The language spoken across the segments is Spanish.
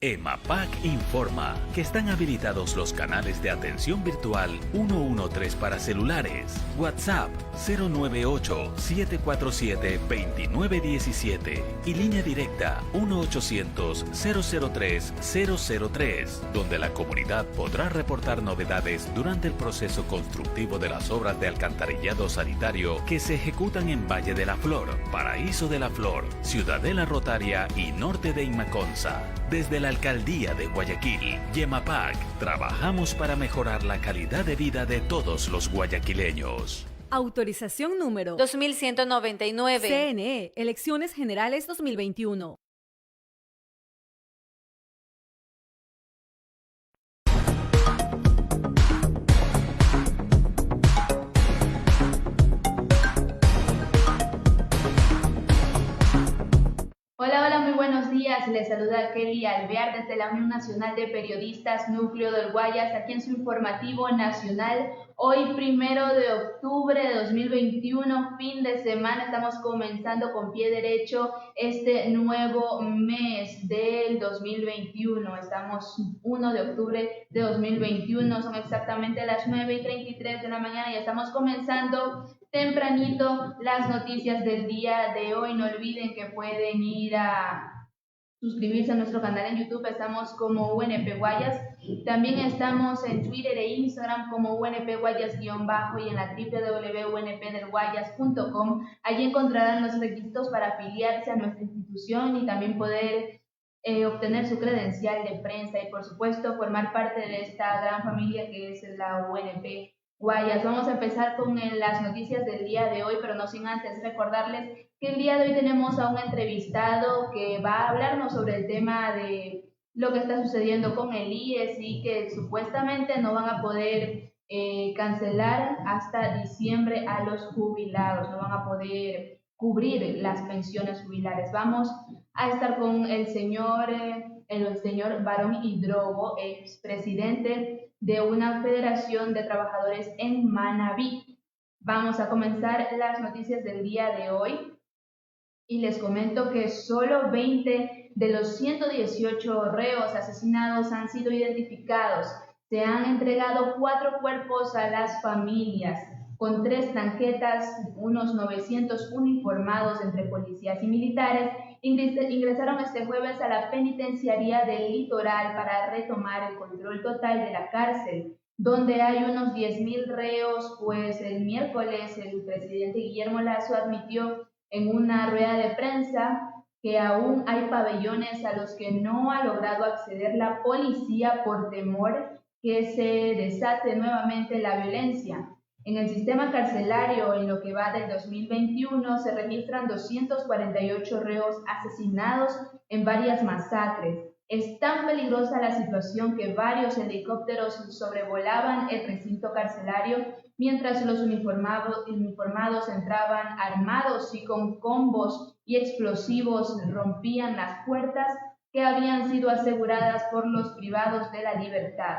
EMAPAC informa que están habilitados los canales de atención virtual 113 para celulares, WhatsApp 098-747-2917 y línea directa 1-800-003-003, donde la comunidad podrá reportar novedades durante el proceso constructivo de las obras de alcantarillado sanitario que se ejecutan en Valle de la Flor, Paraíso de la Flor, Ciudadela Rotaria y norte de Imaconza. Desde la Alcaldía de Guayaquil, EMAPAC, trabajamos para mejorar la calidad de vida de todos los guayaquileños. Autorización número 2199. CNE, Elecciones Generales 2021. Hola, muy buenos días. Les saluda Kelly Alvear desde la Unión Nacional de Periodistas Núcleo del Guayas, aquí en su informativo nacional. Hoy, 1 de octubre de 2021, fin de semana, estamos comenzando con pie derecho este nuevo mes del 2021. Estamos 1 de octubre de 2021, son exactamente las 9:33 de la mañana y estamos comenzando tempranito las noticias del día de hoy. No olviden que pueden ir a suscribirse a nuestro canal en YouTube, estamos como UNP Guayas. También estamos en Twitter e Instagram como UNP Guayas- y en la www.unpdelguayas.com. Allí encontrarán los requisitos para afiliarse a nuestra institución y también poder obtener su credencial de prensa y por supuesto formar parte de esta gran familia que es la UNP Guayas. Vamos a empezar con las noticias del día de hoy, pero no sin antes recordarles que el día de hoy tenemos a un entrevistado que va a hablarnos sobre el tema de lo que está sucediendo con el IES y que supuestamente no van a poder cancelar hasta diciembre a los jubilados, no van a poder cubrir las pensiones jubilares. Vamos a estar con el señor Barón Hidrogo, expresidente de una federación de trabajadores en Manabí. Vamos a comenzar las noticias del día de hoy y les comento que solo 20 de los 118 reos asesinados han sido identificados. Se han entregado 4 cuerpos a las familias, con 3 tanquetas, unos 900 uniformados entre policías y militares. Ingresaron este jueves a la penitenciaría del Litoral para retomar el control total de la cárcel, donde hay unos 10.000 reos, pues el miércoles el presidente Guillermo Lasso admitió en una rueda de prensa que aún hay pabellones a los que no ha logrado acceder la policía por temor que se desate nuevamente la violencia. En el sistema carcelario, en lo que va del 2021, se registran 248 reos asesinados en varias masacres. Es tan peligrosa la situación que varios helicópteros sobrevolaban el recinto carcelario mientras los uniformados entraban armados y con combos y explosivos rompían las puertas que habían sido aseguradas por los privados de la libertad.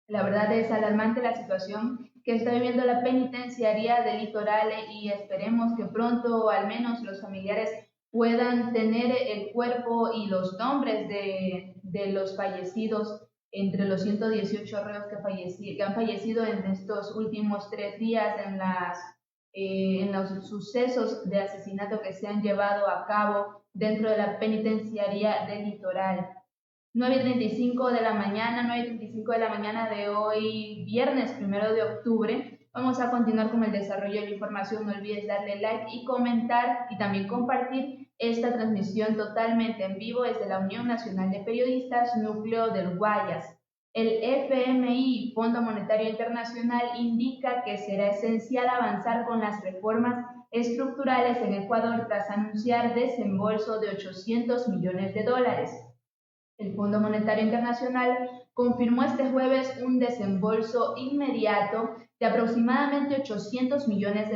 La verdad es alarmante la situación que está viviendo la penitenciaría del Litoral y esperemos que pronto al menos los familiares puedan tener el cuerpo y los nombres de los fallecidos entre los 118 reos que han fallecido en estos últimos 3 días en los sucesos de asesinato que se han llevado a cabo dentro de la penitenciaría del Litoral. 9:35 de la mañana de hoy, viernes 1 de octubre. Vamos a continuar con el desarrollo de la información. No olvides darle like y comentar y también compartir esta transmisión totalmente en vivo desde la Unión Nacional de Periodistas Núcleo del Guayas. El FMI, Fondo Monetario Internacional, indica que será esencial avanzar con las reformas estructurales en Ecuador tras anunciar desembolso de $800 millones. El Fondo Monetario Internacional confirmó este jueves un desembolso inmediato de aproximadamente $800 millones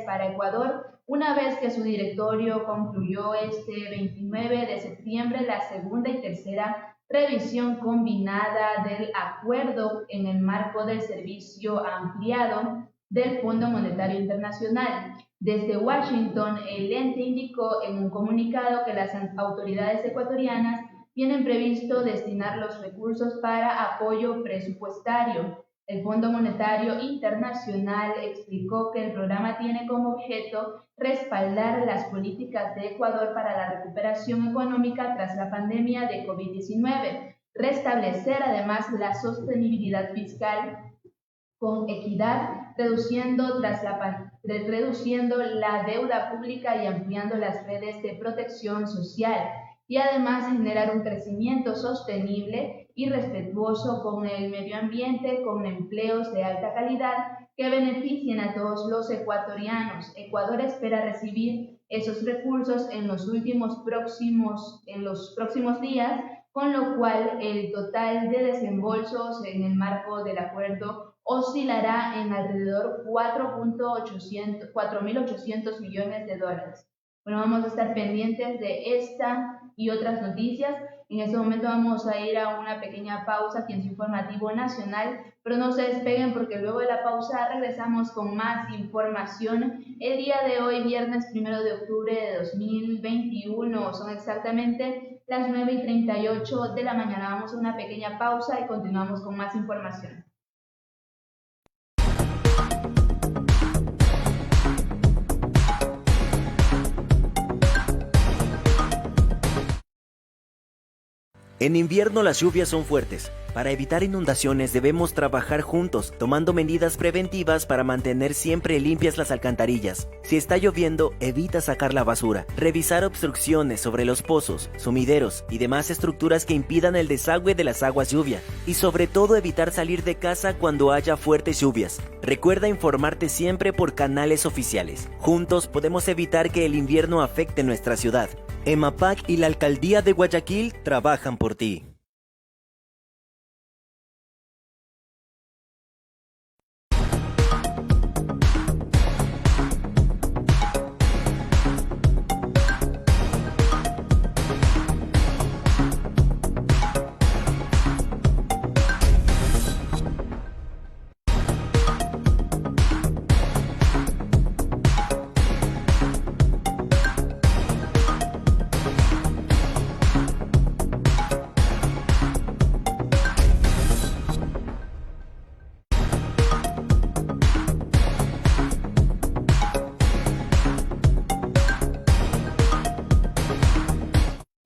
para Ecuador, una vez que su directorio concluyó este 29 de septiembre la segunda y tercera revisión combinada del acuerdo en el marco del servicio ampliado del Fondo Monetario Internacional. Desde Washington, el ente indicó en un comunicado que las autoridades ecuatorianas tienen previsto destinar los recursos para apoyo presupuestario. El Fondo Monetario Internacional explicó que el programa tiene como objeto respaldar las políticas de Ecuador para la recuperación económica tras la pandemia de COVID-19, restablecer además la sostenibilidad fiscal con equidad, reduciendo la deuda pública y ampliando las redes de protección social, y además generar un crecimiento sostenible y respetuoso con el medio ambiente, con empleos de alta calidad que beneficien a todos los ecuatorianos. Ecuador espera recibir esos recursos en los próximos días, con lo cual el total de desembolsos en el marco del acuerdo oscilará en alrededor 4.800 millones de dólares. Bueno, vamos a estar pendientes de esta y otras noticias. En este momento vamos a ir a una pequeña pausa aquí en su informativo nacional, pero no se despeguen porque luego de la pausa regresamos con más información. El día de hoy, viernes 1 de octubre de 2021, son exactamente las 9:38 de la mañana. Vamos a una pequeña pausa y continuamos con más información. En invierno las lluvias son fuertes. Para evitar inundaciones debemos trabajar juntos, tomando medidas preventivas para mantener siempre limpias las alcantarillas. Si está lloviendo, evita sacar la basura. Revisar obstrucciones sobre los pozos, sumideros y demás estructuras que impidan el desagüe de las aguas lluvia. Y sobre todo evitar salir de casa cuando haya fuertes lluvias. Recuerda informarte siempre por canales oficiales. Juntos podemos evitar que el invierno afecte nuestra ciudad. EMAPAC y la Alcaldía de Guayaquil trabajan por ti.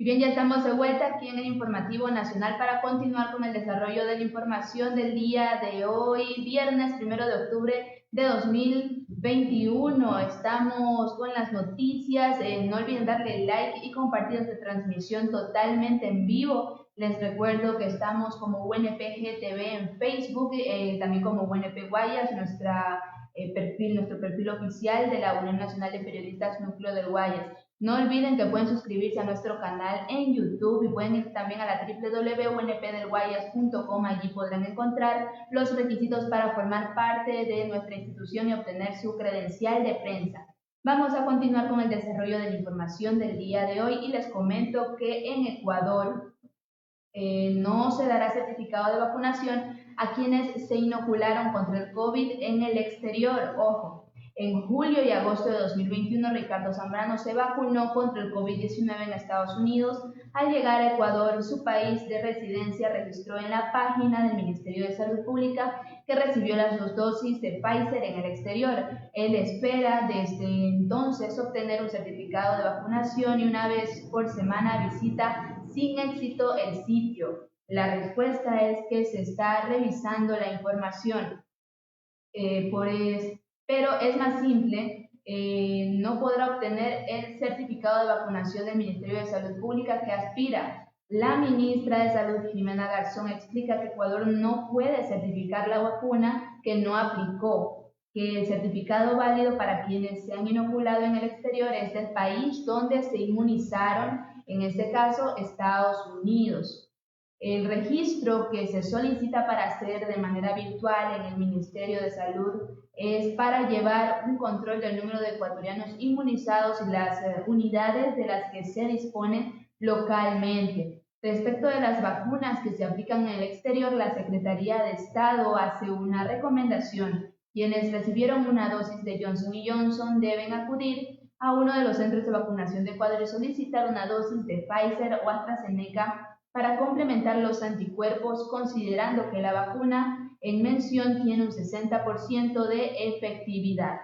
Bien, ya estamos de vuelta aquí en el Informativo Nacional para continuar con el desarrollo de la información del día de hoy, viernes 1 de octubre de 2021. Estamos con las noticias. No olviden darle like y compartir esta transmisión totalmente en vivo. Les recuerdo que estamos como UNPG TV en Facebook, también como UNP Guayas, nuestro perfil oficial de la Unión Nacional de Periodistas Núcleo del Guayas. No olviden que pueden suscribirse a nuestro canal en YouTube y pueden ir también a la www.unpdelguayas.com. Allí podrán encontrar los requisitos para formar parte de nuestra institución y obtener su credencial de prensa. Vamos a continuar con el desarrollo de la información del día de hoy y les comento que en Ecuador no se dará certificado de vacunación a quienes se inocularon contra el COVID en el exterior. Ojo. En julio y agosto de 2021, Ricardo Zambrano se vacunó contra el COVID-19 en Estados Unidos. Al llegar a Ecuador, su país de residencia registró en la página del Ministerio de Salud Pública que recibió las 2 dosis de Pfizer en el exterior. Él espera desde entonces obtener un certificado de vacunación y una vez por semana visita sin éxito el sitio. La respuesta es que se está revisando la información. Pero es más simple, no podrá obtener el certificado de vacunación del Ministerio de Salud Pública que aspira. La ministra de Salud, Jimena Garzón, explica que Ecuador no puede certificar la vacuna que no aplicó, que el certificado válido para quienes se han inoculado en el exterior es del país donde se inmunizaron, en este caso Estados Unidos. El registro que se solicita para hacer de manera virtual en el Ministerio de Salud es para llevar un control del número de ecuatorianos inmunizados y las unidades de las que se dispone localmente. Respecto de las vacunas que se aplican en el exterior, la Secretaría de Estado hace una recomendación. Quienes recibieron una dosis de Johnson & Johnson deben acudir a uno de los centros de vacunación de Ecuador y solicitar una dosis de Pfizer o AstraZeneca para complementar los anticuerpos, considerando que la vacuna en mención tiene un 60% de efectividad.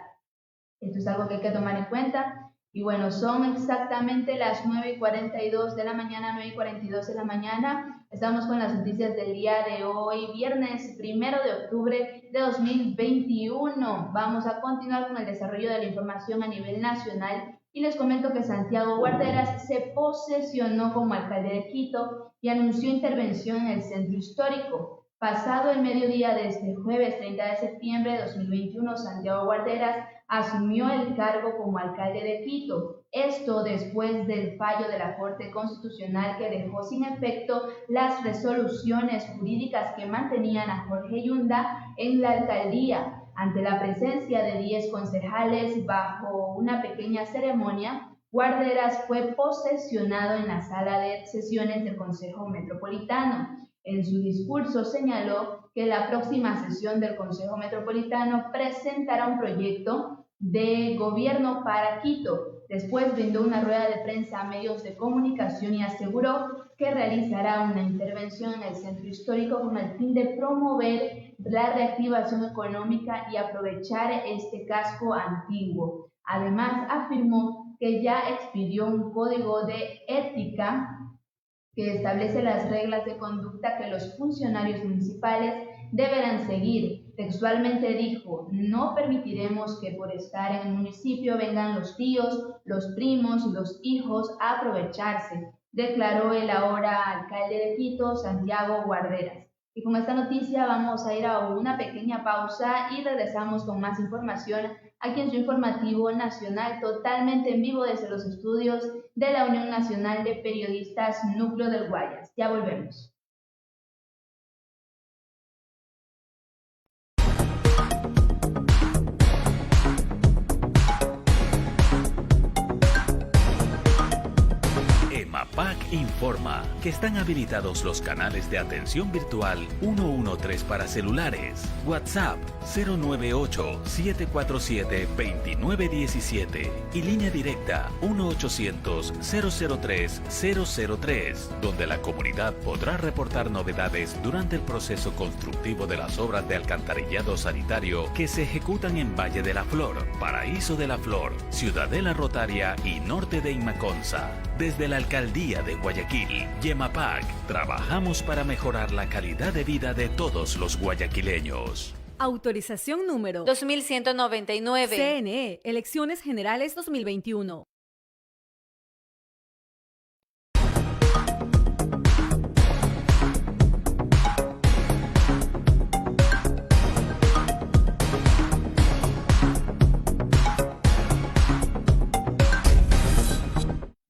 Esto es algo que hay que tomar en cuenta. Y bueno, son exactamente las 9:42 de la mañana, 9:42 de la mañana. Estamos con las noticias del día de hoy, viernes 1 de octubre de 2021. Vamos a continuar con el desarrollo de la información a nivel nacional y les comento que Santiago Guarderas se posesionó como alcalde de Quito y anunció intervención en el centro histórico. Pasado el mediodía de este jueves 30 de septiembre de 2021, Santiago Guarderas asumió el cargo como alcalde de Quito. Esto después del fallo de la Corte Constitucional que dejó sin efecto las resoluciones jurídicas que mantenían a Jorge Yunda en la alcaldía. Ante la presencia de 10 concejales bajo una pequeña ceremonia, Guarderas fue posesionado en la sala de sesiones del Consejo Metropolitano. En su discurso señaló que la próxima sesión del Consejo Metropolitano presentará un proyecto de gobierno para Quito. Después brindó una rueda de prensa a medios de comunicación y aseguró que realizará una intervención en el centro histórico con el fin de promover la reactivación económica y aprovechar este casco antiguo. Además, afirmó que ya expidió un código de ética que establece las reglas de conducta que los funcionarios municipales deberán seguir. Textualmente dijo: no permitiremos que por estar en el municipio vengan los tíos, los primos, los hijos a aprovecharse, declaró el ahora alcalde de Quito, Santiago Guarderas. Y con esta noticia vamos a ir a una pequeña pausa y regresamos con más información aquí en su informativo nacional, totalmente en vivo desde los estudios de la Unión Nacional de Periodistas Núcleo del Guayas. Ya volvemos. EMAPAC informa que están habilitados los canales de atención virtual 113 para celulares, WhatsApp 098-747-2917 y línea directa 1-800-003-003, donde la comunidad podrá reportar novedades durante el proceso constructivo de las obras de alcantarillado sanitario que se ejecutan en Valle de la Flor, Paraíso de la Flor, Ciudadela Rotaria y Norte de Imaconza. Desde la Alcaldía de Guayaquil y EMAPAC, trabajamos para mejorar la calidad de vida de todos los guayaquileños. Autorización número 2199. CNE, Elecciones Generales 2021.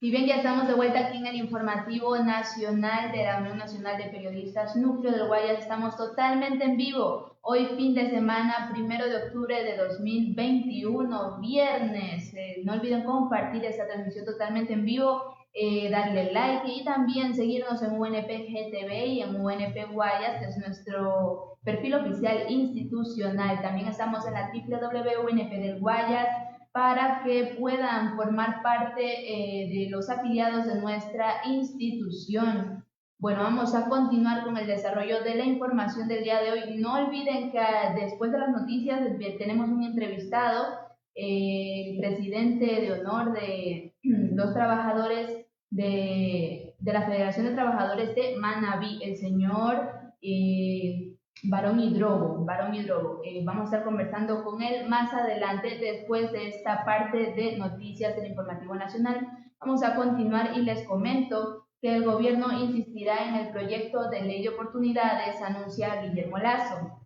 Y bien, ya estamos de vuelta aquí en el informativo nacional de la Unión Nacional de Periodistas Núcleo del Guayas. Estamos totalmente en vivo. Hoy fin de semana, 1 de octubre de 2021, viernes. No olviden compartir esta transmisión totalmente en vivo, darle like y también seguirnos en UNPGTV y en UNP Guayas, que es nuestro perfil oficial institucional. También estamos en la www.unp del Guayas, para que puedan formar parte de los afiliados de nuestra institución. Bueno, vamos a continuar con el desarrollo de la información del día de hoy. No olviden que después de las noticias tenemos un entrevistado, el presidente de honor de los trabajadores de la Federación de Trabajadores de Manabí, el señor Barón Hidrobo. Vamos a estar conversando con él más adelante, después de esta parte de noticias del informativo nacional. Vamos a continuar y les comento que el gobierno insistirá en el proyecto de ley de oportunidades, anuncia Guillermo Lasso.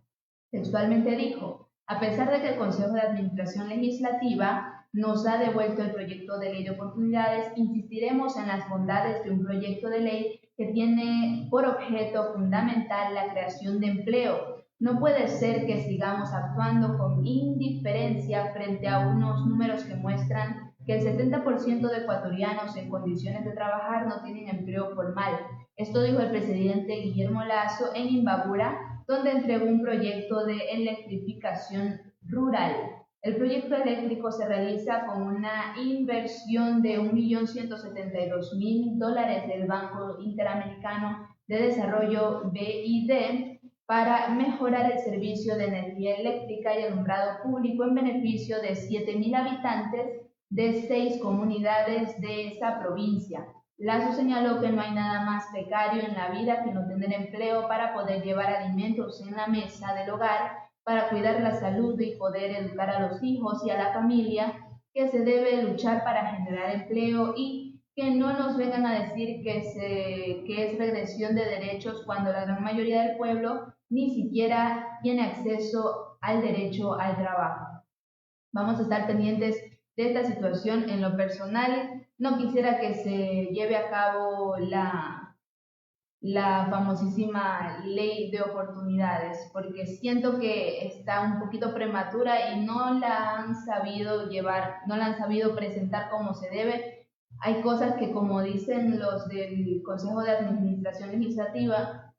Textualmente dijo: a pesar de que el Consejo de Administración Legislativa nos ha devuelto el proyecto de ley de oportunidades, insistiremos en las bondades de un proyecto de ley que tiene por objeto fundamental la creación de empleo. No puede ser que sigamos actuando con indiferencia frente a unos números que muestran que el 70% de ecuatorianos en condiciones de trabajar no tienen empleo formal. Esto dijo el presidente Guillermo Lasso en Imbabura, donde entregó un proyecto de electrificación rural. El proyecto eléctrico se realiza con una inversión de $1.172.000 del Banco Interamericano de Desarrollo BID para mejorar el servicio de energía eléctrica y alumbrado público en beneficio de 7.000 habitantes de 6 comunidades de esta provincia. Lazo señaló que no hay nada más precario en la vida que no tener empleo para poder llevar alimentos en la mesa del hogar, para cuidar la salud y poder educar a los hijos y a la familia, que se debe luchar para generar empleo y que no nos vengan a decir que es regresión de derechos cuando la gran mayoría del pueblo ni siquiera tiene acceso al derecho al trabajo. Vamos a estar pendientes de esta situación. En lo personal, no quisiera que se lleve a cabo la famosísima ley de oportunidades, porque siento que está un poquito prematura y no la han sabido llevar, no la han sabido presentar como se debe. Hay cosas que, como dicen los del Consejo de Administración Legislativa,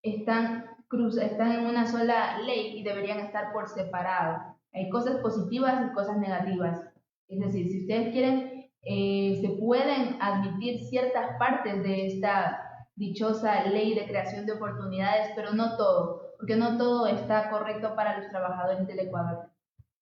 están en una sola ley y deberían estar por separado. Hay cosas positivas y cosas negativas. Es decir, si ustedes quieren, se pueden admitir ciertas partes de esta dichosa ley de creación de oportunidades, pero no todo, porque no todo está correcto para los trabajadores del Ecuador.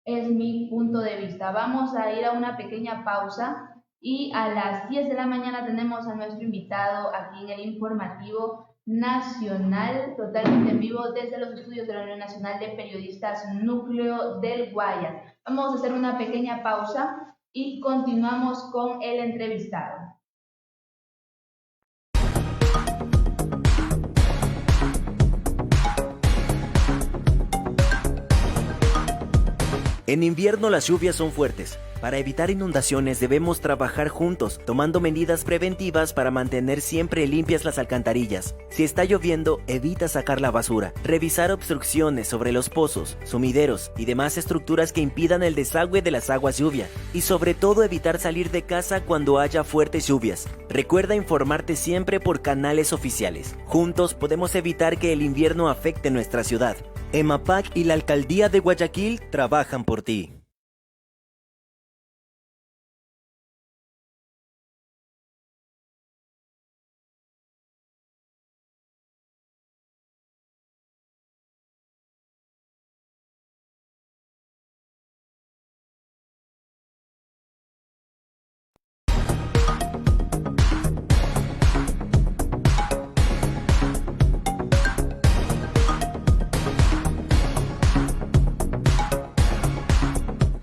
Es mi punto de vista. Vamos a ir a una pequeña pausa y a las 10 de la mañana tenemos a nuestro invitado aquí en el informativo nacional, totalmente en vivo desde los estudios de la Unión Nacional de Periodistas Núcleo del Guayas. Vamos a hacer una pequeña pausa y continuamos con el entrevistado. En invierno las lluvias son fuertes. Para evitar inundaciones debemos trabajar juntos, tomando medidas preventivas para mantener siempre limpias las alcantarillas. Si está lloviendo, evita sacar la basura. Revisar obstrucciones sobre los pozos, sumideros y demás estructuras que impidan el desagüe de las aguas lluvia. Y sobre todo evitar salir de casa cuando haya fuertes lluvias. Recuerda informarte siempre por canales oficiales. Juntos podemos evitar que el invierno afecte nuestra ciudad. EMAPAC y la Alcaldía de Guayaquil trabajan por ti.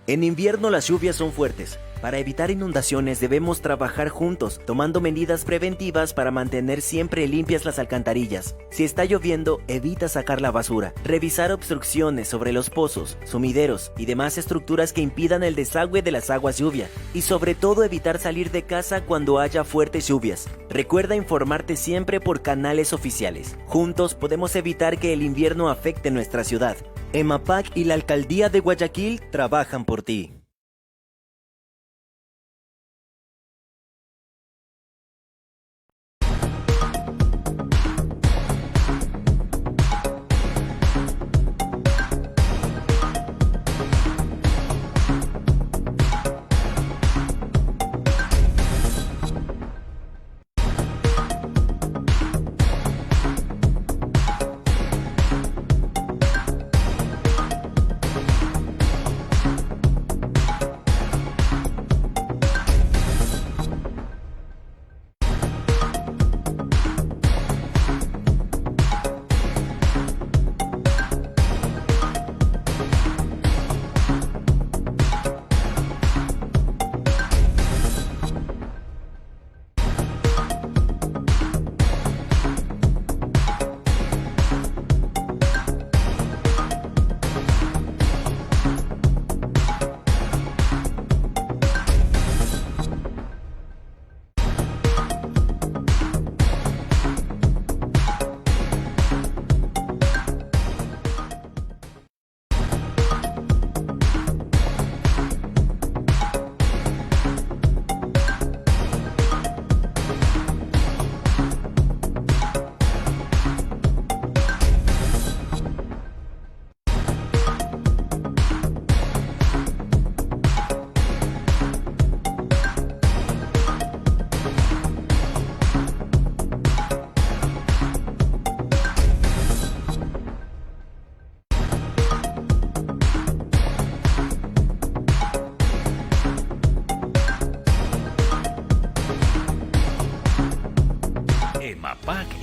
En invierno las lluvias son fuertes. Para evitar inundaciones debemos trabajar juntos, tomando medidas preventivas para mantener siempre limpias las alcantarillas. Si está lloviendo, evita sacar la basura. Revisar obstrucciones sobre los pozos, sumideros y demás estructuras que impidan el desagüe de las aguas lluvia. Y sobre todo evitar salir de casa cuando haya fuertes lluvias. Recuerda informarte siempre por canales oficiales. Juntos podemos evitar que el invierno afecte nuestra ciudad. EMAPAC y la Alcaldía de Guayaquil trabajan por ti.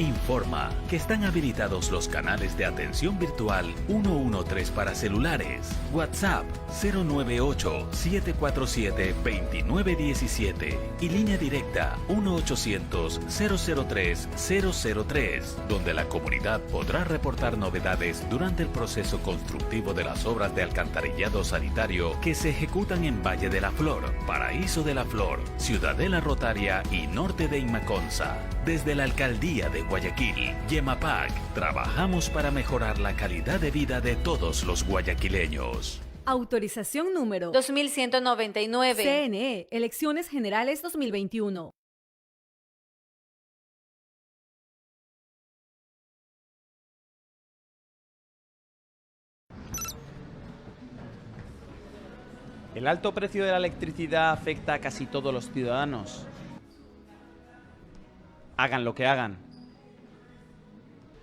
informa que están habilitados los canales de atención virtual 113 para celulares, WhatsApp 098-747-2917 y línea directa 1-800-003-003, donde la comunidad podrá reportar novedades durante el proceso constructivo de las obras de alcantarillado sanitario que se ejecutan en Valle de la Flor, Paraíso de la Flor, Ciudadela Rotaria y norte de Inmaconza. Desde la Alcaldía de Guayaquil, Yemapac, trabajamos para mejorar la calidad de vida de todos los guayaquileños. Autorización número 2199. CNE, Elecciones Generales 2021. El alto precio de la electricidad afecta a casi todos los ciudadanos. Hagan lo que hagan.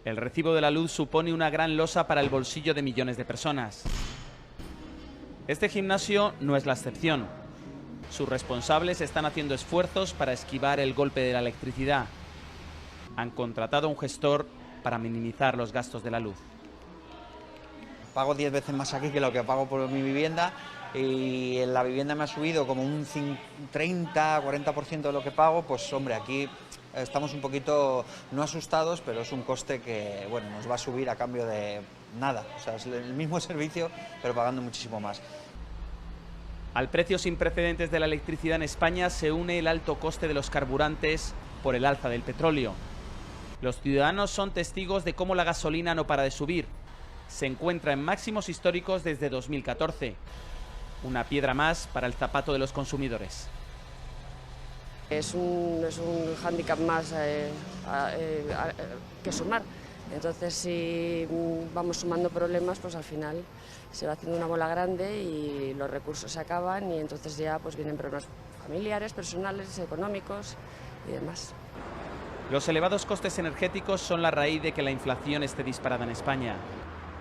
El recibo de la luz supone una gran losa para el bolsillo de millones de personas. Este gimnasio no es la excepción. Sus responsables están haciendo esfuerzos para esquivar el golpe de la electricidad. Han contratado a un gestor para minimizar los gastos de la luz. Pago 10 veces más aquí que lo que pago por mi vivienda y en la vivienda me ha subido como un 30-40% de lo que pago, pues hombre, aquí estamos un poquito, no asustados, pero es un coste que bueno, nos va a subir a cambio de nada, o sea, es el mismo servicio pero pagando muchísimo más. Al precio sin precedentes de la electricidad en España se une el alto coste de los carburantes por el alza del petróleo. Los ciudadanos son testigos de cómo la gasolina no para de subir. Se encuentra en máximos históricos desde 2014. Una piedra más para el zapato de los consumidores. Es un hándicap más que sumar. Entonces, si vamos sumando problemas, pues al final se va haciendo una bola grande y los recursos se acaban y entonces ya pues vienen problemas familiares, personales, económicos y demás. Los elevados costes energéticos son la raíz de que la inflación esté disparada en España.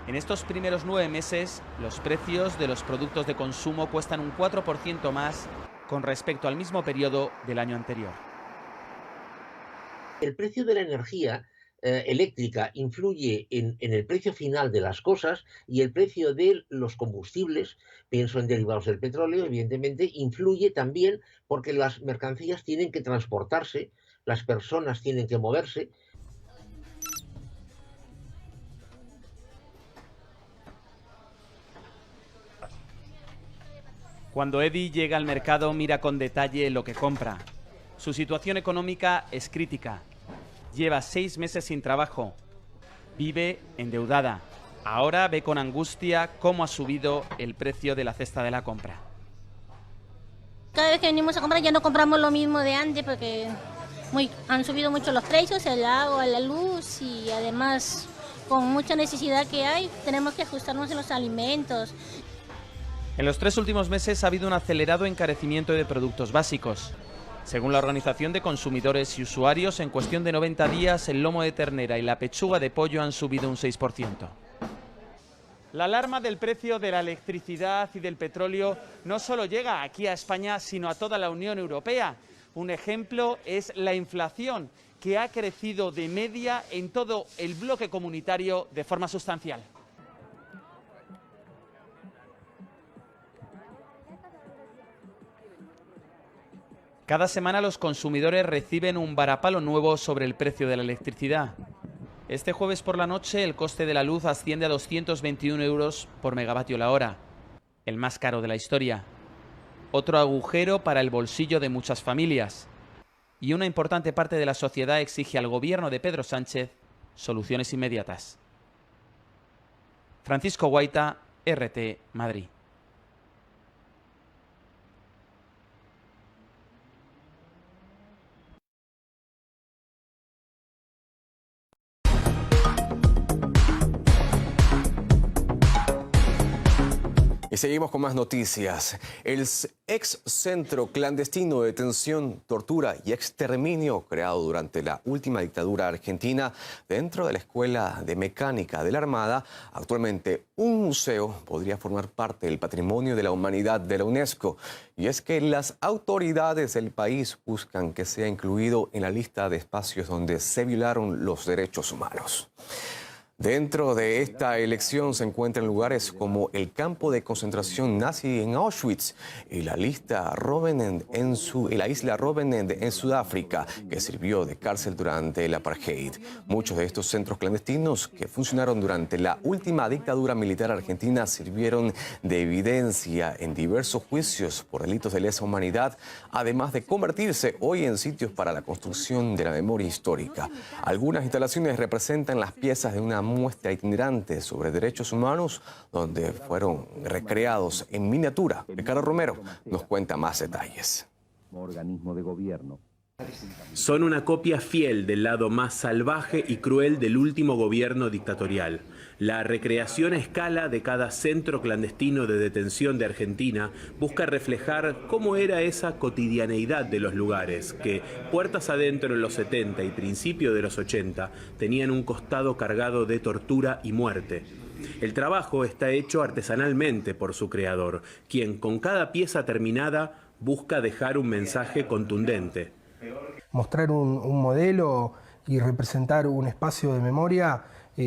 En estos primeros 9 meses, los precios de los productos de consumo cuestan un 4% más con respecto al mismo periodo del año anterior. El precio de la energía eléctrica influye en el precio final de las cosas y el precio de los combustibles, pienso en derivados del petróleo, evidentemente, influye también porque las mercancías tienen que transportarse, las personas tienen que moverse. Cuando Eddie llega al mercado, mira con detalle lo que compra. Su situación económica es crítica. Lleva 6 meses sin trabajo. Vive endeudada. Ahora ve con angustia cómo ha subido el precio de la cesta de la compra. Cada vez que venimos a comprar ya no compramos lo mismo de antes porque han subido mucho los precios, el agua, la luz y además con mucha necesidad que hay tenemos que ajustarnos en los alimentos. En los 3 últimos meses ha habido un acelerado encarecimiento de productos básicos. Según la Organización de Consumidores y Usuarios, en cuestión de 90 días el lomo de ternera y la pechuga de pollo han subido un 6%. La alarma del precio de la electricidad y del petróleo no solo llega aquí a España, sino a toda la Unión Europea. Un ejemplo es la inflación, que ha crecido de media en todo el bloque comunitario de forma sustancial. Cada semana los consumidores reciben un varapalo nuevo sobre el precio de la electricidad. Este jueves por la noche el coste de la luz asciende a 221 euros por megavatio la hora, el más caro de la historia. Otro agujero para el bolsillo de muchas familias. Y una importante parte de la sociedad exige al gobierno de Pedro Sánchez soluciones inmediatas. Francisco Guaita, RT, Madrid. Y seguimos con más noticias. El ex centro clandestino de detención, tortura y exterminio creado durante la última dictadura argentina dentro de la Escuela de Mecánica de la Armada, actualmente un museo, podría formar parte del Patrimonio de la Humanidad de la UNESCO. Y es que las autoridades del país buscan que sea incluido en la lista de espacios donde se violaron los derechos humanos. Dentro de esta elección se encuentran lugares como el campo de concentración nazi en Auschwitz y la isla Robben en Sudáfrica, que sirvió de cárcel durante el apartheid. Muchos de estos centros clandestinos que funcionaron durante la última dictadura militar argentina sirvieron de evidencia en diversos juicios por delitos de lesa humanidad, además de convertirse hoy en sitios para la construcción de la memoria histórica. Algunas instalaciones representan las piezas de una muestra itinerante sobre derechos humanos donde fueron recreados en miniatura. Ricardo Romero nos cuenta más detalles. Organismo de gobierno. Son una copia fiel del lado más salvaje y cruel del último gobierno dictatorial. La recreación a escala de cada centro clandestino de detención de Argentina busca reflejar cómo era esa cotidianeidad de los lugares que, puertas adentro en los 70 y principios de los 80, tenían un costado cargado de tortura y muerte. El trabajo está hecho artesanalmente por su creador, quien con cada pieza terminada busca dejar un mensaje contundente. Mostrar un modelo y representar un espacio de memoria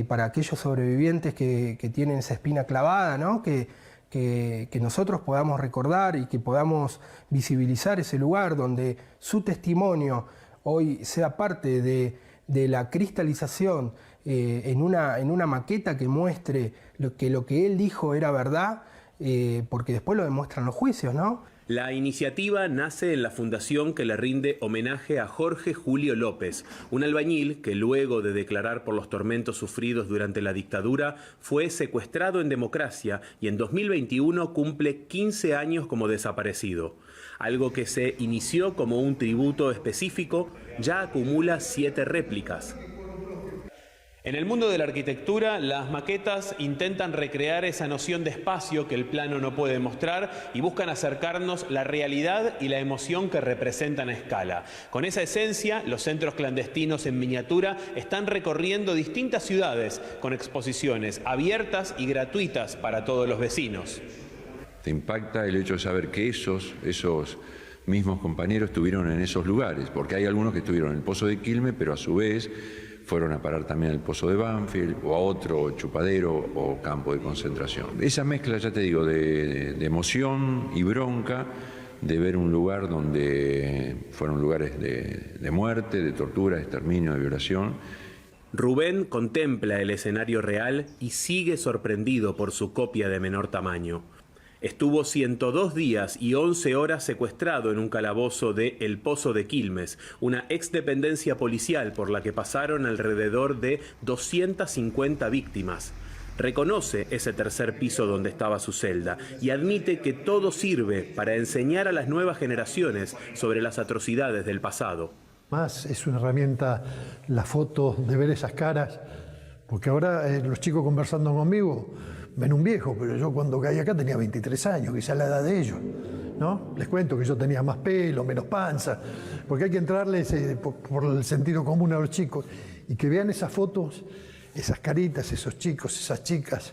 para aquellos sobrevivientes que tienen esa espina clavada, ¿no? Que nosotros podamos recordar y que podamos visibilizar ese lugar donde su testimonio hoy sea parte de la cristalización en una maqueta que muestre lo que él dijo era verdad, porque después lo demuestran los juicios, ¿no? La iniciativa nace en la fundación que le rinde homenaje a Jorge Julio López, un albañil que luego de declarar por los tormentos sufridos durante la dictadura fue secuestrado en democracia y en 2021 cumple 15 años como desaparecido. Algo que se inició como un tributo específico ya acumula 7 réplicas. En el mundo de la arquitectura, las maquetas intentan recrear esa noción de espacio que el plano no puede mostrar y buscan acercarnos la realidad y la emoción que representan a escala. Con esa esencia, los centros clandestinos en miniatura están recorriendo distintas ciudades con exposiciones abiertas y gratuitas para todos los vecinos. Te impacta el hecho de saber que esos mismos compañeros estuvieron en esos lugares, porque hay algunos que estuvieron en el Pozo de Quilmes, pero a su vez fueron a parar también al Pozo de Banfield o a otro chupadero o campo de concentración. Esa mezcla, ya te digo, de emoción y bronca de ver un lugar donde fueron lugares de muerte, de tortura, de exterminio, de violación. Rubén contempla el escenario real y sigue sorprendido por su copia de menor tamaño. Estuvo 102 días y 11 horas secuestrado en un calabozo de El Pozo de Quilmes, una exdependencia policial por la que pasaron alrededor de 250 víctimas. Reconoce ese tercer piso donde estaba su celda y admite que todo sirve para enseñar a las nuevas generaciones sobre las atrocidades del pasado. Más es una herramienta la foto de ver esas caras, porque ahora los chicos conversando conmigo ven un viejo, pero yo cuando caí acá tenía 23 años, quizá la edad de ellos, ¿no? Les cuento que yo tenía más pelo, menos panza, porque hay que entrarles por el sentido común a los chicos y que vean esas fotos, esas caritas, esos chicos, esas chicas,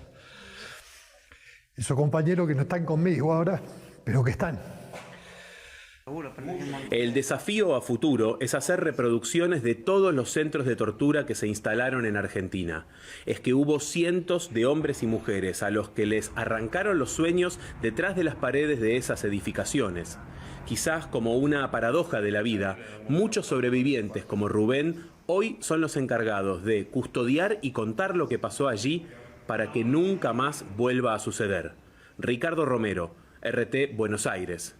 esos compañeros que no están conmigo ahora, pero que están. El desafío a futuro es hacer reproducciones de todos los centros de tortura que se instalaron en Argentina. Es que hubo cientos de hombres y mujeres a los que les arrancaron los sueños detrás de las paredes de esas edificaciones. Quizás como una paradoja de la vida, muchos sobrevivientes como Rubén hoy son los encargados de custodiar y contar lo que pasó allí para que nunca más vuelva a suceder. Ricardo Romero, RT Buenos Aires.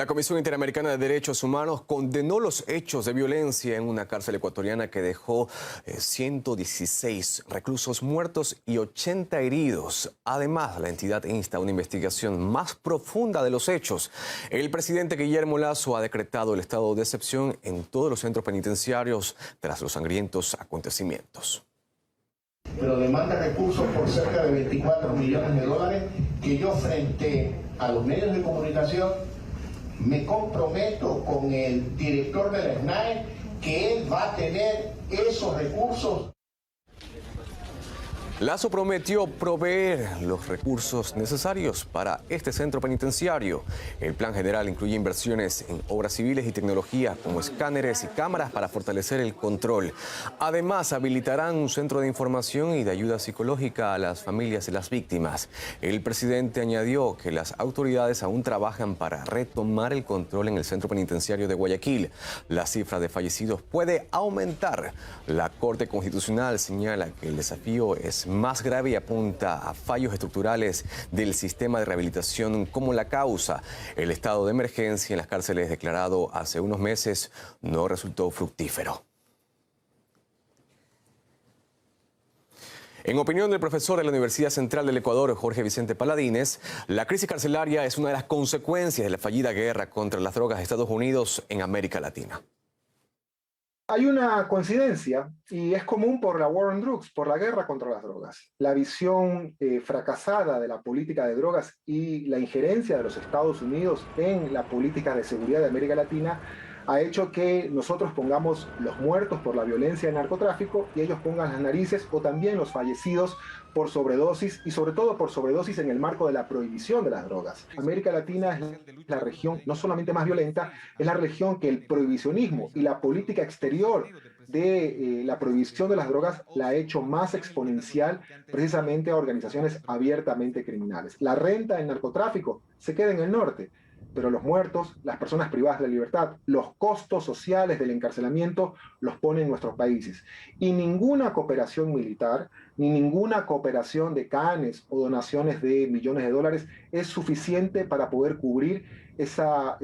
La Comisión Interamericana de Derechos Humanos condenó los hechos de violencia en una cárcel ecuatoriana que dejó 116 reclusos muertos y 80 heridos. Además, la entidad insta a una investigación más profunda de los hechos. El presidente Guillermo Lasso ha decretado el estado de excepción en todos los centros penitenciarios tras los sangrientos acontecimientos. Pero demanda recursos por cerca de 24 millones de dólares que yo, frente a los medios de comunicación, me comprometo con el director de la SNAE que él va a tener esos recursos. Lasso prometió proveer los recursos necesarios para este centro penitenciario. El plan general incluye inversiones en obras civiles y tecnología como escáneres y cámaras para fortalecer el control. Además, habilitarán un centro de información y de ayuda psicológica a las familias de las víctimas. El presidente añadió que las autoridades aún trabajan para retomar el control en el centro penitenciario de Guayaquil. La cifra de fallecidos puede aumentar. La Corte Constitucional señala que el desafío es más grave y apunta a fallos estructurales del sistema de rehabilitación como la causa. El estado de emergencia en las cárceles declarado hace unos meses no resultó fructífero. En opinión del profesor de la Universidad Central del Ecuador, Jorge Vicente Paladines, la crisis carcelaria es una de las consecuencias de la fallida guerra contra las drogas de Estados Unidos en América Latina. Hay una coincidencia, y es común por la War on Drugs, por la guerra contra las drogas. La visión fracasada de la política de drogas y la injerencia de los Estados Unidos en la política de seguridad de América Latina ha hecho que nosotros pongamos los muertos por la violencia del narcotráfico y ellos pongan las narices, o también los fallecidos por sobredosis, y sobre todo por sobredosis en el marco de la prohibición de las drogas. América Latina es la región no solamente más violenta, es la región que el prohibicionismo y la política exterior de la prohibición de las drogas la ha hecho más exponencial precisamente a organizaciones abiertamente criminales. La renta del narcotráfico se queda en el norte, pero los muertos, las personas privadas de la libertad, los costos sociales del encarcelamiento los ponen nuestros países. Y ninguna cooperación militar, ni ninguna cooperación de canes o donaciones de millones de dólares es suficiente para poder cubrir esa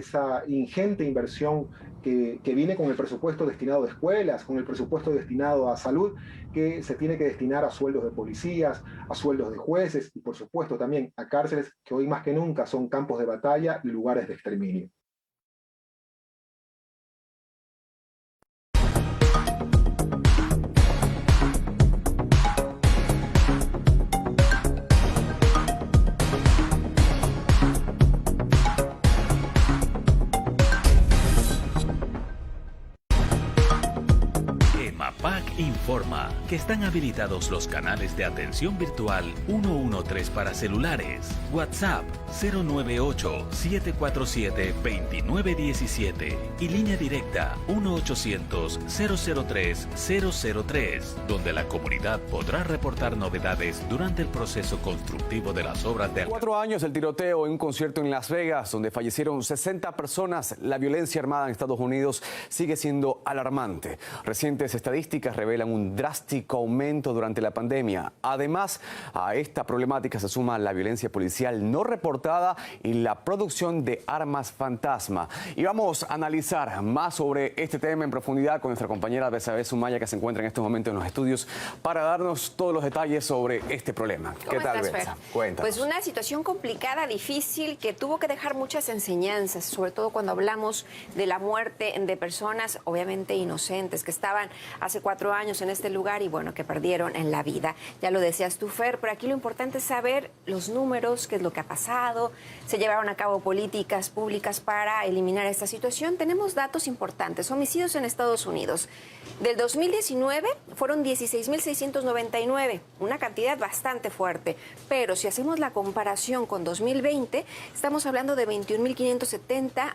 ingente inversión que viene con el presupuesto destinado a escuelas, con el presupuesto destinado a salud, que se tiene que destinar a sueldos de policías, a sueldos de jueces y por supuesto también a cárceles que hoy más que nunca son campos de batalla y lugares de exterminio. EMAPAC informa que están habilitados los canales de atención virtual 113 para celulares, WhatsApp 098-747-2917 y línea directa 1-800-003-003, donde la comunidad podrá reportar novedades durante el proceso constructivo de las obras de... 4 años del tiroteo en un concierto en Las Vegas, donde fallecieron 60 personas. La violencia armada en Estados Unidos sigue siendo alarmante. Recientes estadísticas revelan un drástico aumento durante la pandemia. Además, a esta problemática se suma la violencia policial no reportada y la producción de armas fantasma. Y vamos a analizar más sobre este tema en profundidad con nuestra compañera Betsabe Sumaya, que se encuentra en estos momentos en los estudios para darnos todos los detalles sobre este problema. ¿Qué tal, Betsa? Cuéntanos. Pues una situación complicada, difícil, que tuvo que dejar muchas enseñanzas, sobre todo cuando hablamos de la muerte de personas obviamente inocentes que estaban hace 4 años en este lugar y bueno, que perdieron en la vida. Ya lo decías tú, Fer, pero aquí lo importante es saber los números, qué es lo que ha pasado. Se llevaron a cabo políticas públicas para eliminar esta situación. Tenemos datos importantes. Homicidios en Estados Unidos. Del 2019 fueron 16.699, una cantidad bastante fuerte. Pero si hacemos la comparación con 2020, estamos hablando de 21.570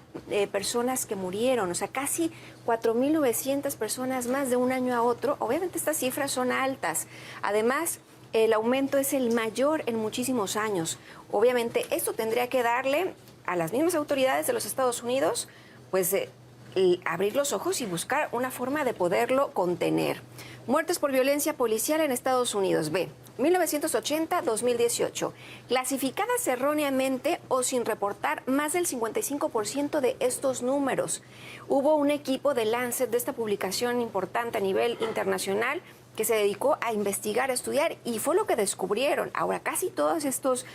personas que murieron, o sea, casi 4.900 personas más de un año a otro. Obviamente estas cifras son altas. Además, el aumento es el mayor en muchísimos años. Obviamente esto tendría que darle a las mismas autoridades de los Estados Unidos, pues abrir los ojos y buscar una forma de poderlo contener. Muertes por violencia policial en Estados Unidos. 1980-2018, clasificadas erróneamente o sin reportar más del 55% de estos números. Hubo un equipo de Lancet, de esta publicación importante a nivel internacional, que se dedicó a investigar, a estudiar, y fue lo que descubrieron. Ahora, casi todos estos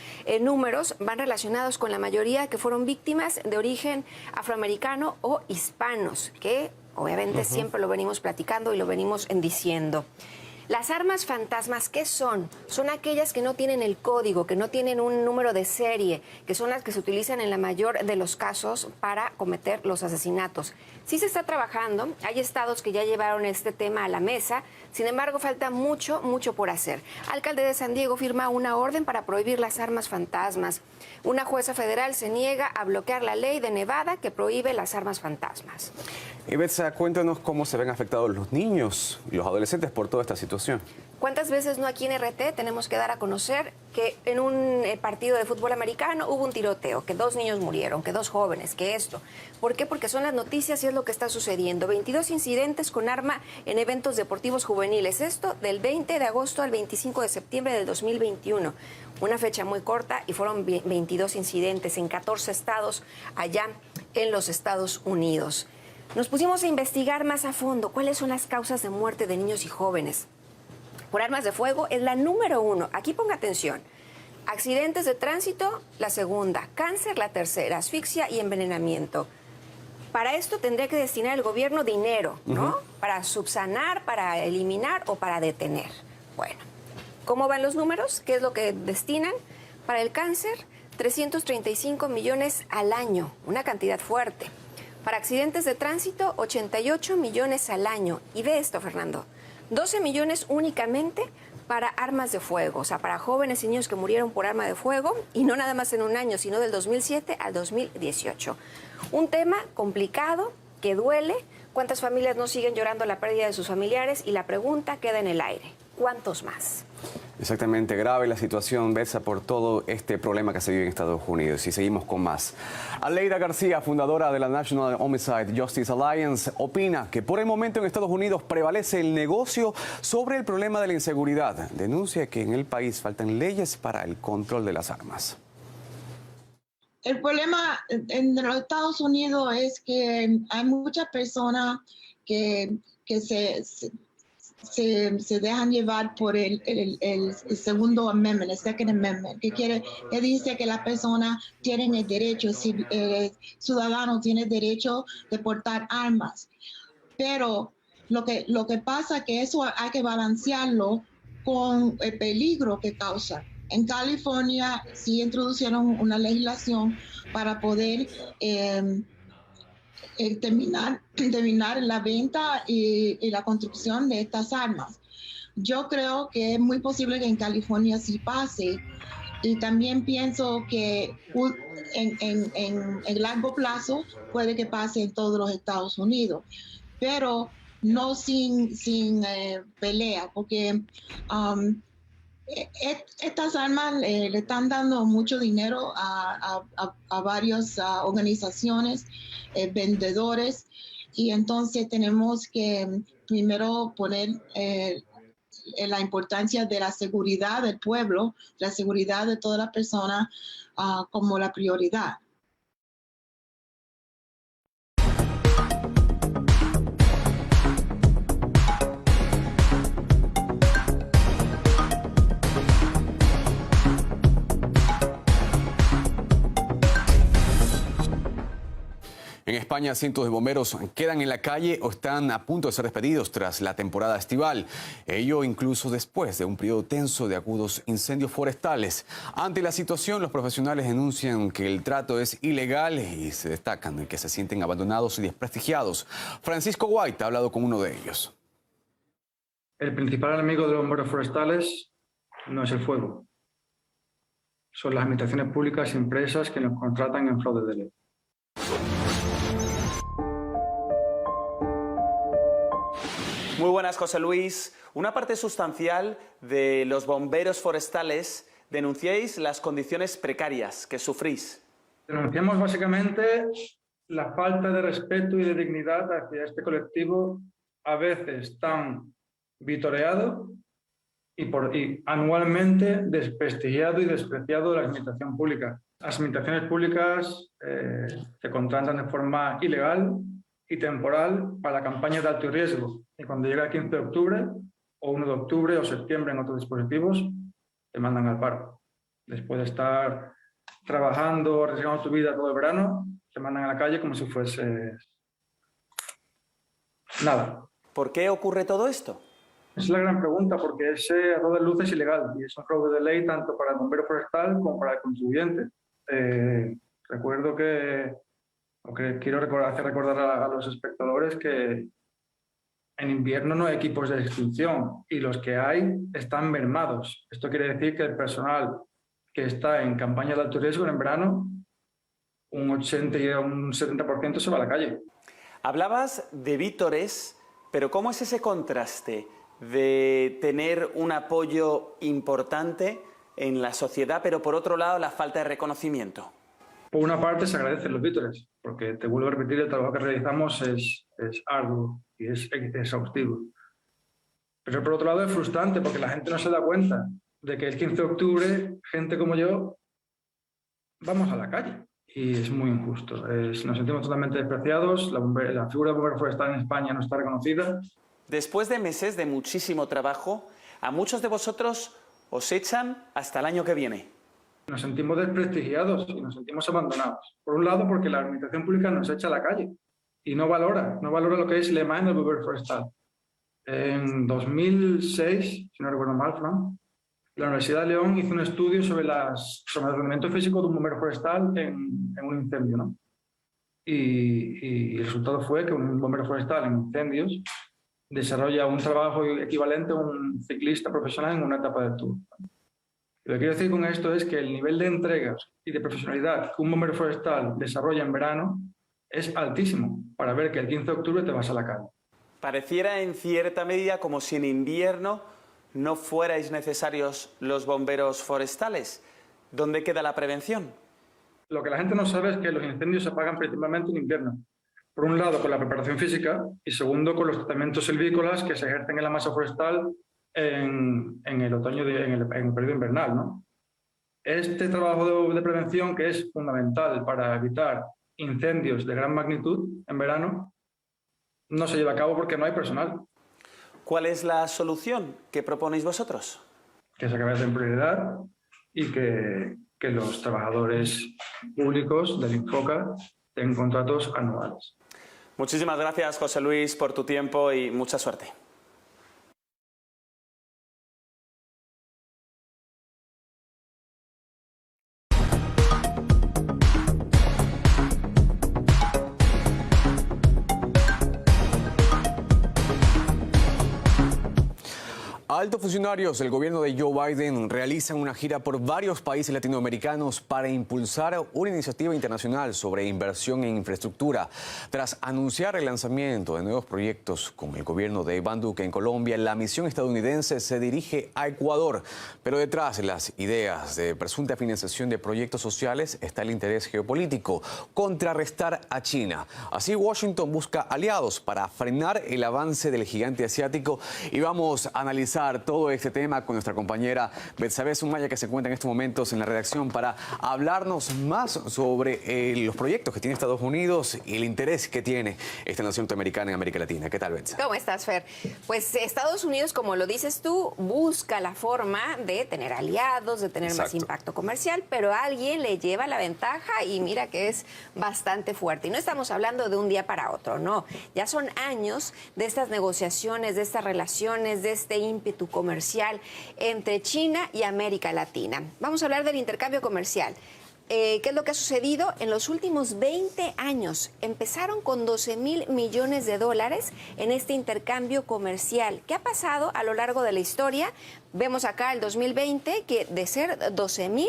números van relacionados con la mayoría que fueron víctimas de origen afroamericano o hispanos, que obviamente siempre lo venimos platicando y lo venimos diciendo. Las armas fantasmas, ¿qué son? Son aquellas que no tienen el código, que no tienen un número de serie, que son las que se utilizan en la mayor de los casos para cometer los asesinatos. Sí se está trabajando, hay estados que ya llevaron este tema a la mesa, sin embargo falta mucho por hacer. Alcalde de San Diego firma una orden para prohibir las armas fantasmas. Una jueza federal se niega a bloquear la ley de Nevada que prohíbe las armas fantasmas. Y Betsa, cuéntanos cómo se ven afectados los niños y los adolescentes por toda esta situación. ¿Cuántas veces no aquí en RT tenemos que dar a conocer que en un partido de fútbol americano hubo un tiroteo, que 2 niños murieron, que 2 jóvenes, que esto? ¿Por qué? Porque son las noticias y es lo que está sucediendo. 22 incidentes con arma en eventos deportivos juveniles. Esto del 20 de agosto al 25 de septiembre del 2021. Una fecha muy corta y fueron 22 incidentes en 14 estados allá en los Estados Unidos. Nos pusimos a investigar más a fondo cuáles son las causas de muerte de niños y jóvenes por armas de fuego. Es la número 1. Aquí ponga atención. Accidentes de tránsito, la segunda. Cáncer, la tercera. Asfixia y envenenamiento. Para esto tendría que destinar el gobierno dinero, ¿no? Para subsanar, para eliminar o para detener. Bueno, ¿cómo van los números? ¿Qué es lo que destinan? Para el cáncer, 335 millones al año. Una cantidad fuerte. Para accidentes de tránsito, 88 millones al año. Y ve esto, Fernando. 12 millones únicamente para armas de fuego, o sea, para jóvenes y niños que murieron por arma de fuego, y no nada más en un año, sino del 2007 al 2018. Un tema complicado, que duele. ¿Cuántas familias no siguen llorando la pérdida de sus familiares? Y la pregunta queda en el aire. ¿Cuántos más? Exactamente, grave la situación, Betsa, por todo este problema que se vive en Estados Unidos. Y seguimos con más. Aleida García, fundadora de la National Homicide Justice Alliance, opina que por el momento en Estados Unidos prevalece el negocio sobre el problema de la inseguridad. Denuncia que en el país faltan leyes para el control de las armas. El problema en los Estados Unidos es que hay muchas personas que se dejan llevar por el segundo amendment, el second amendment, que dice que las personas tienen el derecho, si el ciudadano tiene el derecho de portar armas. Pero lo que pasa es que eso hay que balancearlo con el peligro que causa. En California sí introdujeron una legislación para poder terminar la venta y la construcción de estas armas. Yo creo que es muy posible que en California sí pase, y también pienso que en largo plazo puede que pase en todos los Estados Unidos, pero no sin pelea, porque estas armas le están dando mucho dinero a varias organizaciones, vendedores, y entonces tenemos que primero poner la importancia de la seguridad del pueblo, la seguridad de todas las personas como la prioridad. En España, cientos de bomberos quedan en la calle o están a punto de ser despedidos tras la temporada estival. Ello incluso después de un periodo tenso de agudos incendios forestales. Ante la situación, los profesionales denuncian que el trato es ilegal y se destacan en que se sienten abandonados y desprestigiados. Francisco White ha hablado con uno de ellos. El principal enemigo de los bomberos forestales no es el fuego. Son las administraciones públicas y empresas que nos contratan en fraude de ley. Muy buenas, José Luis. Una parte sustancial de los bomberos forestales denunciáis las condiciones precarias que sufrís. Denunciamos básicamente la falta de respeto y de dignidad hacia este colectivo, a veces tan vitoreado y anualmente desprestigiado y despreciado de la administración pública. Las administraciones públicas se contratan de forma ilegal y temporal para campañas de alto riesgo. Y cuando llega el 15 de octubre, o 1 de octubre o septiembre en otros dispositivos, te mandan al paro. Después de estar trabajando, arriesgando tu vida todo el verano, te mandan a la calle como si fuese nada. ¿Por qué ocurre todo esto? Es la gran pregunta, porque ese error de luz es ilegal y es un fraude de ley tanto para el bombero forestal como para el contribuyente. Recuerdo quiero hacer recordar a los espectadores que en invierno no hay equipos de extinción y los que hay están mermados. Esto quiere decir que el personal que está en campaña de alto riesgo en verano, un 80 y un 70% se va a la calle. Hablabas de vítores, pero ¿cómo es ese contraste de tener un apoyo importante en la sociedad, pero por otro lado la falta de reconocimiento? Por una parte se agradecen los vítores, porque te vuelvo a repetir, el trabajo que realizamos es arduo y es exhaustivo. Pero por otro lado es frustrante, porque la gente no se da cuenta de que el 15 de octubre, gente como yo, vamos a la calle. Y es muy injusto. Nos sentimos totalmente despreciados, la figura de bombero forestal en España no está reconocida. Después de meses de muchísimo trabajo, a muchos de vosotros os echan hasta el año que viene. Nos sentimos desprestigiados y nos sentimos abandonados. Por un lado, porque la administración pública nos echa a la calle y no valora lo que es la imagen del bombero forestal. En 2006, si no recuerdo mal, Fran, la Universidad de León hizo un estudio sobre el rendimiento físico de un bombero forestal en un incendio, ¿no? Y el resultado fue que un bombero forestal en incendios desarrolla un trabajo equivalente a un ciclista profesional en una etapa del Tour. Lo que quiero decir con esto es que el nivel de entregas y de profesionalidad que un bombero forestal desarrolla en verano es altísimo para ver que el 15 de octubre te vas a la calle. Pareciera en cierta medida como si en invierno no fuerais necesarios los bomberos forestales. ¿Dónde queda la prevención? Lo que la gente no sabe es que los incendios se apagan principalmente en invierno. Por un lado, con la preparación física y segundo, con los tratamientos silvícolas que se ejercen en la masa forestal en el otoño, en el periodo invernal, ¿no? Este trabajo de prevención, que es fundamental para evitar incendios de gran magnitud en verano, no se lleva a cabo porque no hay personal. ¿Cuál es la solución que proponéis vosotros? Que se acabe en prioridad y que los trabajadores públicos del Infoca tengan contratos anuales. Muchísimas gracias, José Luis, por tu tiempo y mucha suerte. Altos funcionarios del gobierno de Joe Biden realizan una gira por varios países latinoamericanos para impulsar una iniciativa internacional sobre inversión en infraestructura. Tras anunciar el lanzamiento de nuevos proyectos con el gobierno de Iván Duque en Colombia, la misión estadounidense se dirige a Ecuador. Pero detrás de las ideas de presunta financiación de proyectos sociales está el interés geopolítico, contrarrestar a China. Así, Washington busca aliados para frenar el avance del gigante asiático y vamos a analizar todo este tema con nuestra compañera Betsabe Sumaya, que se encuentra en estos momentos en la redacción para hablarnos más sobre los proyectos que tiene Estados Unidos y el interés que tiene esta nación norteamericana en América Latina. ¿Qué tal, Betsa? ¿Cómo estás, Fer? Pues Estados Unidos, como lo dices tú, busca la forma de tener aliados, de tener más impacto comercial, pero a alguien le lleva la ventaja y mira que es bastante fuerte. Y no estamos hablando de un día para otro, no. Ya son años de estas negociaciones, de estas relaciones, de este ímpetu comercial entre China y América Latina. Vamos a hablar del intercambio comercial. ¿Qué es lo que ha sucedido? En los últimos 20 años empezaron con 12.000 millones de dólares en este intercambio comercial. ¿Qué ha pasado a lo largo de la historia? Vemos acá el 2020 que de ser 12.000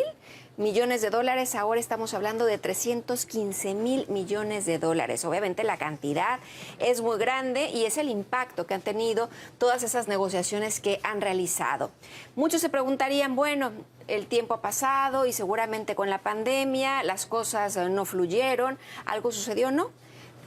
millones de dólares, ahora estamos hablando de 315.000 millones de dólares. Obviamente la cantidad es muy grande y es el impacto que han tenido todas esas negociaciones que han realizado. Muchos se preguntarían, bueno, el tiempo ha pasado y seguramente con la pandemia las cosas no fluyeron, algo sucedió, ¿no?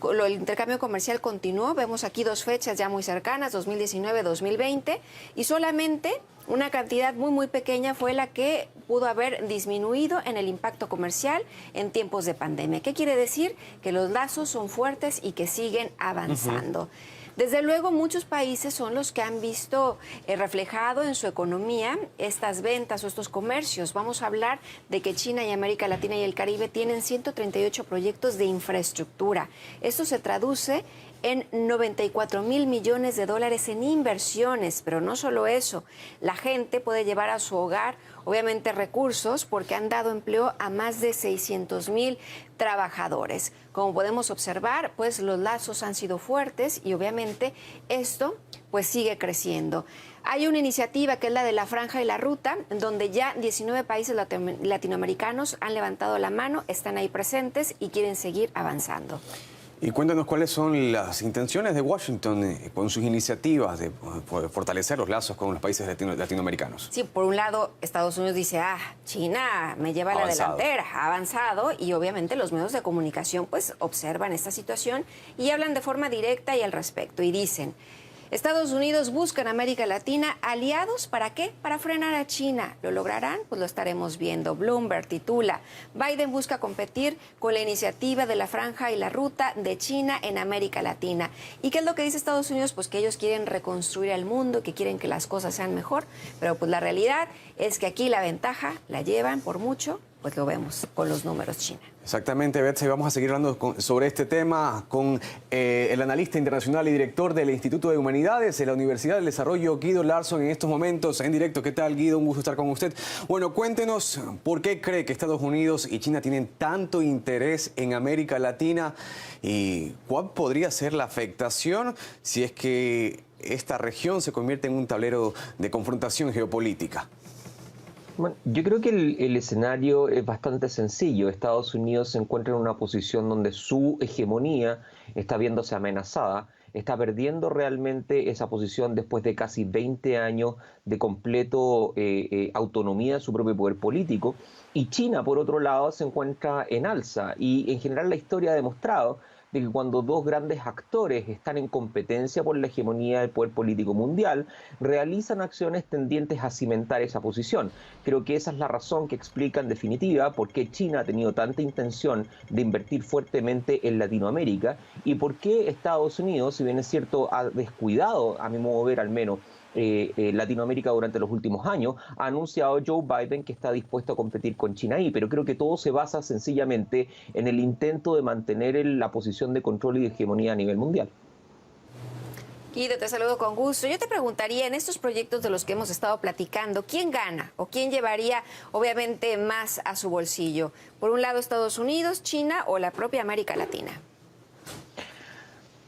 el intercambio comercial continuó. Vemos aquí 2 fechas ya muy cercanas, 2019-2020, y solamente una cantidad muy pequeña fue la que pudo haber disminuido en el impacto comercial en tiempos de pandemia. ¿Qué quiere decir? Que los lazos son fuertes y que siguen avanzando. Desde luego, muchos países son los que han visto reflejado en su economía estas ventas o estos comercios. Vamos a hablar de que China y América Latina y el Caribe tienen 138 proyectos de infraestructura. Esto se traduce en 94,000 millones de dólares en inversiones, pero no solo eso, la gente puede llevar a su hogar, obviamente, recursos porque han dado empleo a más de 600,000 trabajadores. Como podemos observar, pues los lazos han sido fuertes y obviamente esto pues sigue creciendo. Hay una iniciativa que es la de la Franja y la Ruta, donde ya 19 países latinoamericanos han levantado la mano, están ahí presentes y quieren seguir avanzando. Y cuéntanos cuáles son las intenciones de Washington con sus iniciativas de fortalecer los lazos con los países latinoamericanos. Sí, por un lado, Estados Unidos dice, China me lleva a la delantera, ha avanzado, y obviamente los medios de comunicación pues observan esta situación y hablan de forma directa y al respecto, y dicen: Estados Unidos busca en América Latina aliados, ¿para qué? Para frenar a China. ¿Lo lograrán? Pues lo estaremos viendo. Bloomberg titula: Biden busca competir con la iniciativa de la Franja y la Ruta de China en América Latina. ¿Y qué es lo que dice Estados Unidos? Pues que ellos quieren reconstruir el mundo, que quieren que las cosas sean mejor, pero pues la realidad es que aquí la ventaja la llevan por mucho, pues lo vemos con los números China. Exactamente, Betsy, vamos a seguir hablando sobre este tema con el analista internacional y director del Instituto de Humanidades de la Universidad del Desarrollo, Guido Larsson, en estos momentos en directo. ¿Qué tal, Guido? Un gusto estar con usted. Bueno, cuéntenos por qué cree que Estados Unidos y China tienen tanto interés en América Latina y cuál podría ser la afectación si es que esta región se convierte en un tablero de confrontación geopolítica. Bueno, yo creo que el escenario es bastante sencillo. Estados Unidos se encuentra en una posición donde su hegemonía está viéndose amenazada, está perdiendo realmente esa posición después de casi 20 años de completo autonomía de su propio poder político. Y China, por otro lado, se encuentra en alza. Y en general la historia ha demostrado de que cuando dos grandes actores están en competencia por la hegemonía del poder político mundial, realizan acciones tendientes a cimentar esa posición. Creo que esa es la razón que explica en definitiva por qué China ha tenido tanta intención de invertir fuertemente en Latinoamérica y por qué Estados Unidos, si bien es cierto, ha descuidado, a mi modo de ver al menos, Latinoamérica durante los últimos años, ha anunciado Joe Biden que está dispuesto a competir con China ahí, pero creo que todo se basa sencillamente en el intento de mantener la posición de control y de hegemonía a nivel mundial. Guido, te saludo con gusto. Yo te preguntaría, en estos proyectos de los que hemos estado platicando, ¿quién gana o quién llevaría obviamente más a su bolsillo? Por un lado, Estados Unidos, China o la propia América Latina.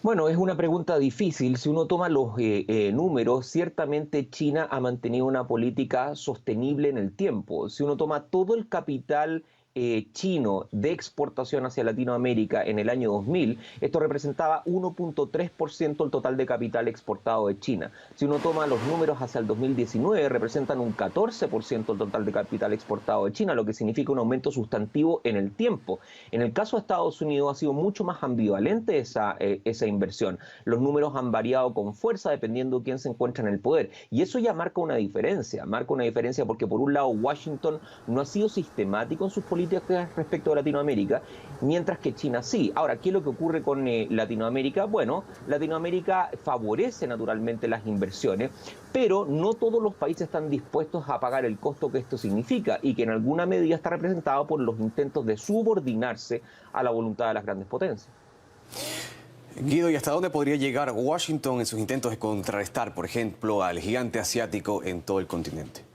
Bueno, es una pregunta difícil. Si uno toma los números, ciertamente China ha mantenido una política sostenible en el tiempo. Si uno toma todo el capital chino de exportación hacia Latinoamérica en el año 2000, esto representaba 1.3% del total de capital exportado de China. Si uno toma los números hacia el 2019, representan un 14% del total de capital exportado de China, lo que significa un aumento sustantivo en el tiempo. En el caso de Estados Unidos ha sido mucho más ambivalente esa inversión. Los números han variado con fuerza dependiendo de quién se encuentra en el poder. Y eso ya marca una diferencia porque por un lado Washington no ha sido sistemático en sus políticas respecto a Latinoamérica, mientras que China sí. Ahora, ¿qué es lo que ocurre con Latinoamérica? Bueno, Latinoamérica favorece naturalmente las inversiones, pero no todos los países están dispuestos a pagar el costo que esto significa y que en alguna medida está representado por los intentos de subordinarse a la voluntad de las grandes potencias. Guido, ¿y hasta dónde podría llegar Washington en sus intentos de contrarrestar, por ejemplo, al gigante asiático en todo el continente?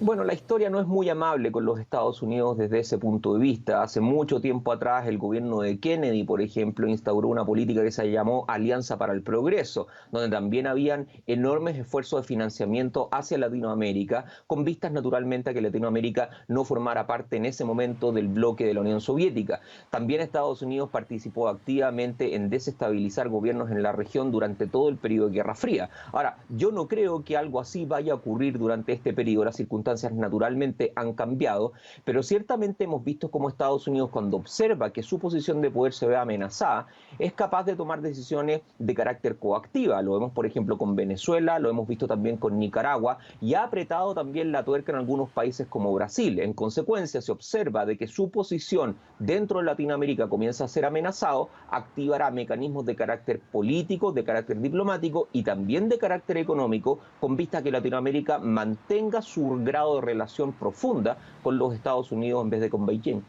Bueno, la historia no es muy amable con los Estados Unidos desde ese punto de vista. Hace mucho tiempo atrás el gobierno de Kennedy, por ejemplo, instauró una política que se llamó Alianza para el Progreso, donde también habían enormes esfuerzos de financiamiento hacia Latinoamérica, con vistas naturalmente a que Latinoamérica no formara parte en ese momento del bloque de la Unión Soviética. También Estados Unidos participó activamente en desestabilizar gobiernos en la región durante todo el periodo de Guerra Fría. Ahora, yo no creo que algo así vaya a ocurrir durante este periodo. Las circunstancias circunstancias naturalmente han cambiado, pero ciertamente hemos visto cómo Estados Unidos, cuando observa que su posición de poder se ve amenazada, es capaz de tomar decisiones de carácter coactiva. Lo vemos, por ejemplo, con Venezuela, lo hemos visto también con Nicaragua, y ha apretado también la tuerca en algunos países como Brasil. En consecuencia, se observa de que su posición dentro de Latinoamérica comienza a ser amenazado, activará mecanismos de carácter político, de carácter diplomático y también de carácter económico, con vista a que Latinoamérica mantenga su grado de relación profunda con los Estados Unidos en vez de con Beijing.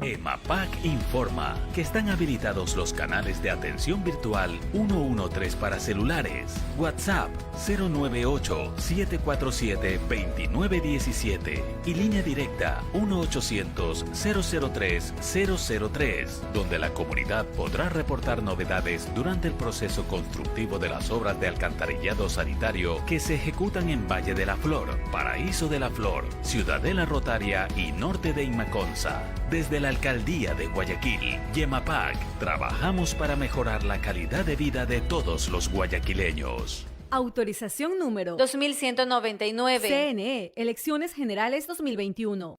EMAPAC informa que están habilitados los canales de atención virtual 113 para celulares, WhatsApp 098-747-2917 y línea directa 1-800-003-003, donde la comunidad podrá reportar novedades durante el proceso constructivo de las obras de alcantarillado sanitario que se ejecutan en Valle de la Flor, Paraíso de la Flor, Ciudadela Rotaria y norte de Imaconza. Desde la Alcaldía de Guayaquil y EMAPAC, trabajamos para mejorar la calidad de vida de todos los guayaquileños. Autorización número 2199. CNE, Elecciones Generales 2021.